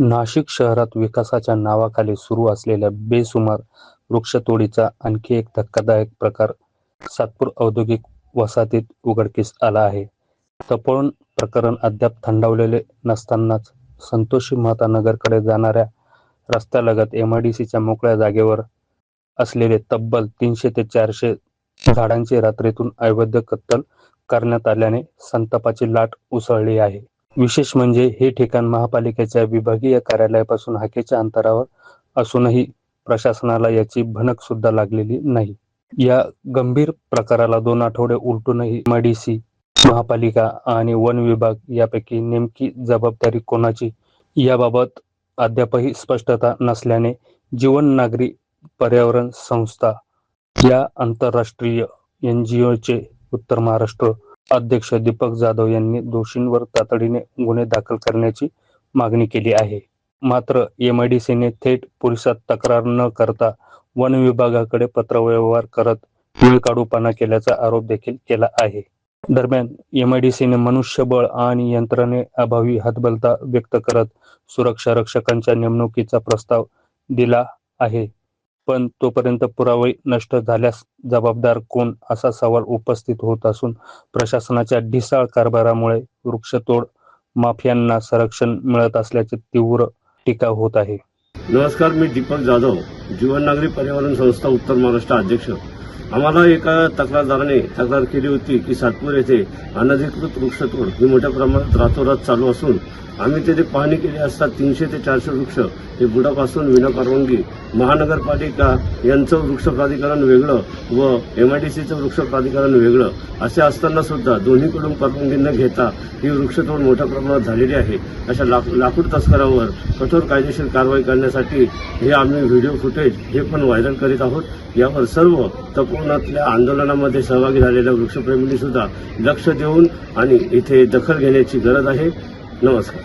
नाशिक शहरात विकासाच्या नावाखाली सुरू असलेल्या बेसुमार वृक्षतोडीचा आणखी एक धक्कादायक प्रकार सातपूर औद्योगिक वसाहतीत उघडकीस आला आहे. तपोवन प्रकरण अद्याप थंडावलेले नसतानाच संतोषी माता नगरकडे जाणाऱ्या रस्त्यालगत MIDCच्या मोकळ्या जागेवर असलेले तब्बल 300 ते 400 झाडांची रात्रीतून अवैध कत्तल करण्यात आल्याने संतापाची लाट उसळली आहे. विशेष म्हणजे हे ठिकाण महापालिकेच्या विभागीय कार्यालयापासून हाकेच्या अंतरावर असूनही प्रशासनाला याची भनक सुद्धा लागलेली नाही. या गंभीर प्रकाराला 2 आठवडे उलटूनही MIDC, महापालिका आणि वन विभाग यापैकी नेमकी जबाबदारी कोणाची याबाबत अद्यापही स्पष्टता नसल्याने जीवन नागरी पर्यावरण संस्था या आंतरराष्ट्रीय NGOचे उत्तर महाराष्ट्र अध्यक्ष दीपक जाधव यांनी दोषींवर तातडीने गुन्हे दाखल करण्याची मागणी केली आहे. मात्र MIDCने थेट पोलिसात तक्रार न करता वन विभागाकडे पत्रव्यवहार करत वेळकाढूपणा केल्याचा आरोप देखील केला आहे. दरम्यान MIDCने मनुष्यबळ आणि यंत्रणेअभावी हतबलता व्यक्त करत सुरक्षा रक्षकांच्या नेमणुकीचा प्रस्ताव दिला आहे. पण तोपर्यंत पुरावे नष्ट झाल्यास जबाबदार कोण असा सवाल उपस्थित होत असून प्रशासनाच्या ढिसाळ कारभारामुळे वृक्षतोड माफियांना संरक्षण मिळत असल्याची तीव्र टीका होत आहे. नमस्कार, मी दीपक जाधव, जीवन नागरी पर्यावरण संस्था उत्तर महाराष्ट्र अध्यक्ष. आम्हाला एका तक्रारदाराने तक्रार केली होती की सातपूर येथे अनधिकृत वृक्षतोड ही मोठ्या प्रमाणात रातोरात चालू असून आम्ही तेथे पाहणी केली असता 300 ते 400 वृक्ष हे बुडापासून विनापरवानगी महानगरपालिका यांचं वृक्ष प्राधिकरण वेगळं व MIDCचं वृक्ष प्राधिकरण वेगळं असे असताना सुद्धा दोन्हीकडून परवानगी न घेता ही वृक्षतोड मोठ्या प्रमाणात झालेली आहे. अशा लाकूड तस्करांवर कठोर कायदेशीर कारवाई करण्यासाठी हे आम्ही व्हिडिओ फुटेज हे पण व्हायरल करीत आहोत. यावर सर्व तपोवनातल्या आंदोलनामध्ये सहभागी झालेल्या वृक्षप्रेमींनी सुद्धा लक्ष देऊन आणि इथे दखल घेण्याची गरज आहे. नमस्कार.